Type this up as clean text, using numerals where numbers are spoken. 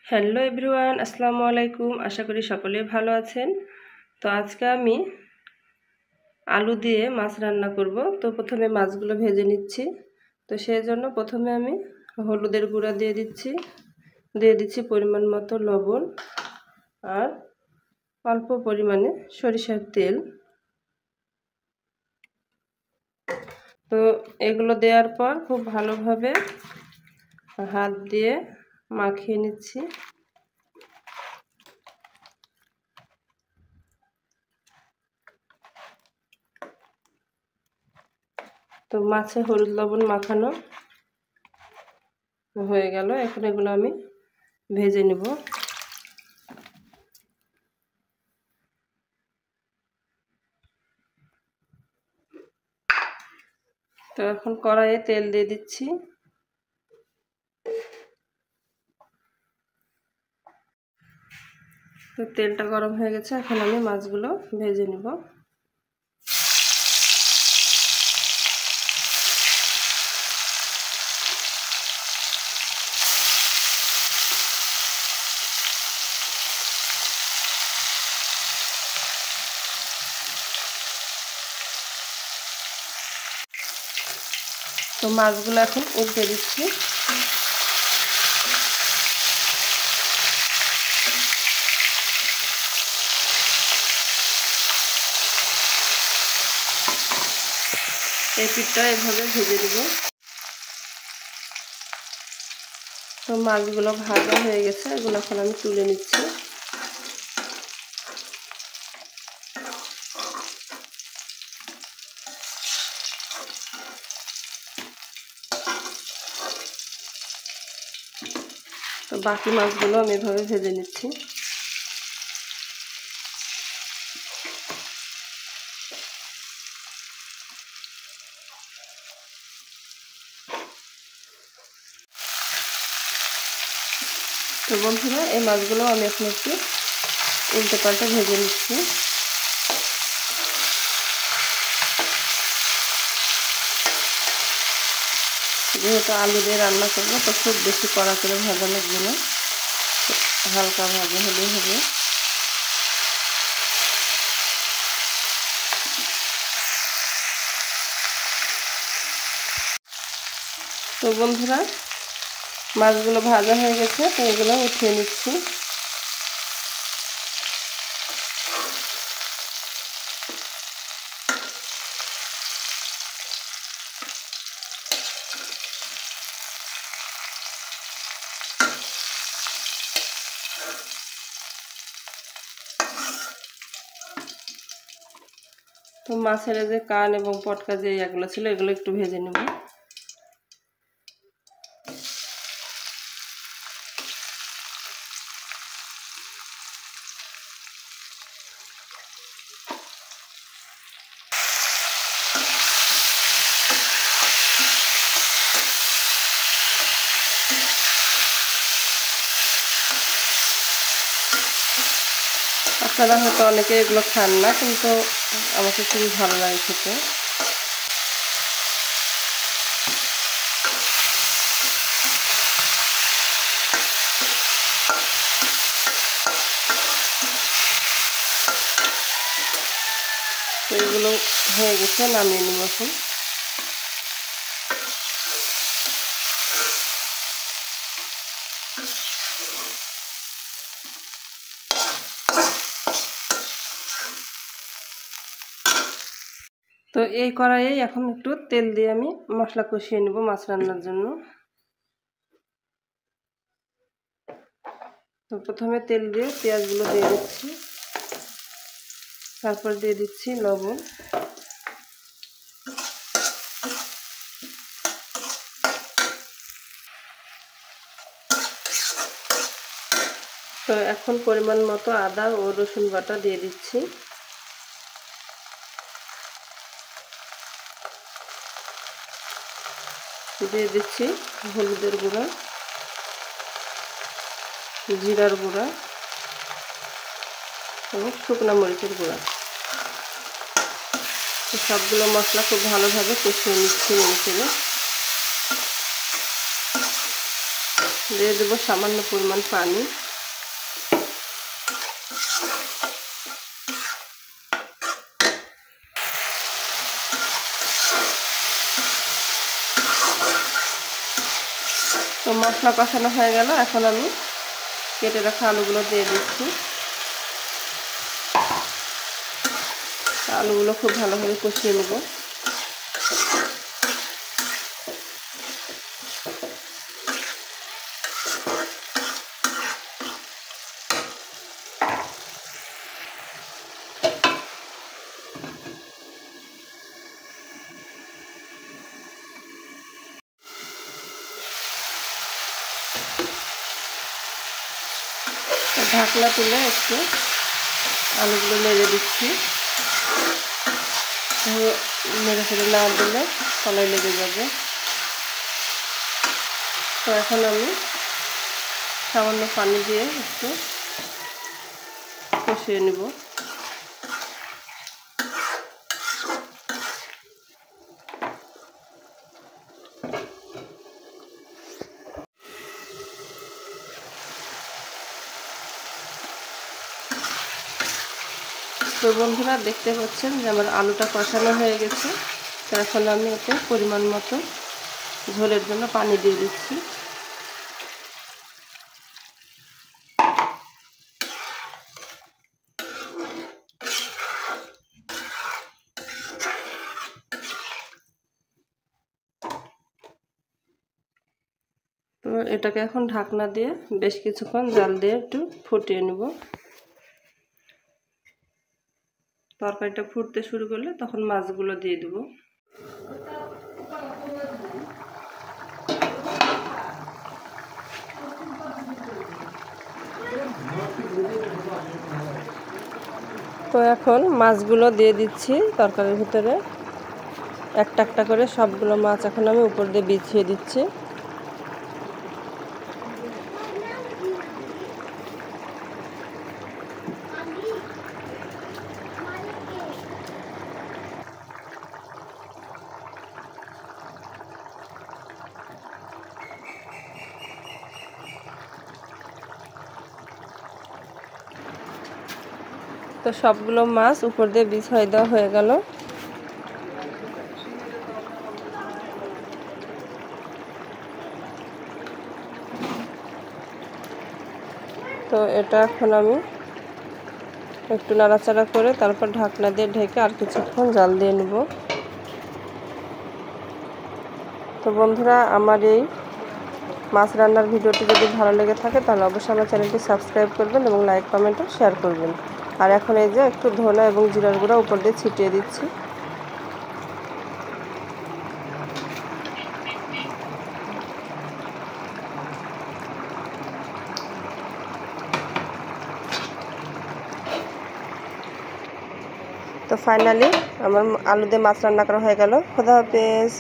Hello everyone, আসসালামু আলাইকুম। আশা করি সকলেই ভালো আছেন। তো আজকে আমি আলু দিয়ে মাছ রান্না করব। তো প্রথমে মাছগুলো ভেজে নিচ্ছি। তো সেই জন্য প্রথমে আমি হলুদের গুঁড়া দিয়ে দিচ্ছি পরিমাণ মতো লবণ আর অল্প পরিমাণে সরিষার তেল। তো এগুলো দেওয়ার পর খুব ভালোভাবে হাত দিয়ে মাখিয়ে নিচ্ছি। তো মাছে হলুদ লবণ মাখানো হয়ে গেল। এখন এগুলো আমি ভেজে নেব। তো এখন কড়াইয়ে তেল দিয়ে দিচ্ছি। তো তেলটা গরম হয়ে গেছে, এখন আমি মাছগুলো ভেজে নিব। তো মাছগুলো এখন উল্টে দিচ্ছি। এই পিঠটা এভাবে ভেজে দিব। তো মাছগুলো ভাজা হয়ে গেছে, এগুলো এখন আমি তুলে নিচ্ছি। তো বাকি মাছগুলো আমি এভাবে ভেজে নিচ্ছি। তো বন্ধুরা, এই মাছগুলো আমি এখন একটু উল্টে পাল্টে ভেজে নিচ্ছি। যেহেতু আলু দিয়ে রান্না করবো, তো খুব বেশি কড়া করে ভাজা লাগবে না, হালকা ভাজা হলেই হবে। তো বন্ধুরা, মাছগুলো ভাজা হয়ে গেছে, তো এগুলো উঠিয়ে নিচ্ছি। তো মাছের যে কান এবং পটকা যে এগুলো ছিল, এগুলো একটু ভেজে নেব। আপনারা হয়তো অনেকে এগুলো খান না, কিন্তু আমাকে খুবই ভালো লাগে খেতে। তো এগুলো হয়ে গেছে, নামিয়ে নেব এখন। তো এই কড়াইয়ে এখন একটু তেল দিয়ে আমি মশলা কষিয়ে নেব মাছ রান্নার জন্য। তো প্রথমে তেল দিয়ে পেঁয়াজগুলো দিয়ে দিচ্ছি, তারপর দিয়ে দিচ্ছি লবণ, তো এখন পরিমাণ মতো আদা ও রসুন বাটা দিয়ে দিচ্ছি। দিয়ে দিচ্ছি হলুদের গুঁড়া, জিরার গুঁড়া এবং শুকনো মরিচের গুঁড়া। তো সবগুলো মশলা খুব ভালোভাবে কষিয়ে নিচ্ছি নেড়ে চেড়ে। দিয়ে দেবো সামান্য পরিমাণ পানি। তো মশলা কষানো হয়ে গেল, এখন আমি কেটে রাখা আলুগুলো দিয়ে দিচ্ছি। আলুগুলো খুব ভালোভাবে কষিয়ে নেব। ঢাকনা তুলে একটু আলুগুলো নেড়ে দিচ্ছি। নেড়ে ফেড়ে না দিলে তলায় লেগে যাবে। তো এখন আমি সামান্য পানি দিয়ে একটু কষিয়ে নেব। তো বন্ধুরা দেখতে পাচ্ছেন যে আমার আলুটা কষানো হয়ে গেছে। তো এখন আমি এতে পরিমাণ মতো ঝোলের জন্য পানি দিয়ে দিচ্ছি। তো এটাকে এখন ঢাকনা দিয়ে বেশ কিছুক্ষণ জাল দিয়ে একটু ফুটিয়ে নেব। তরকারিটা ফুটতে শুরু করলে তখন মাছগুলো দিয়ে দেব। তো এখন মাছগুলো দিয়ে দিচ্ছি তরকারির ভিতরে। একটা একটা করে সবগুলো মাছ এখন আমি উপর দিয়ে বিছিয়ে দিচ্ছি। তো সবগুলো মাছ উপর দিয়ে বিছিয়ে দেওয়া হয়ে গেল। তো এটা এখন আমি একটু নাড়াচাড়া করে তারপর ঢাকনা দিয়ে ঢেকে আর কিছুক্ষণ জাল দিয়ে নেব। তো বন্ধুরা আমার এই মাছ রান্নার ভিডিওটি যদি ভালো লেগে থাকে তাহলে অবশ্যই আমার চ্যানেলটি সাবস্ক্রাইব করবেন এবং লাইক কমেন্ট ও শেয়ার করবেন। আর এখন এই যে একটু ধনে এবং জিরার গুঁড়া উপর দিয়ে ছিটিয়ে দিচ্ছি। তো ফাইনালি আমার আলু দিয়ে মাছ রান্না করা হয়ে গেল। খোদা হাফেজ।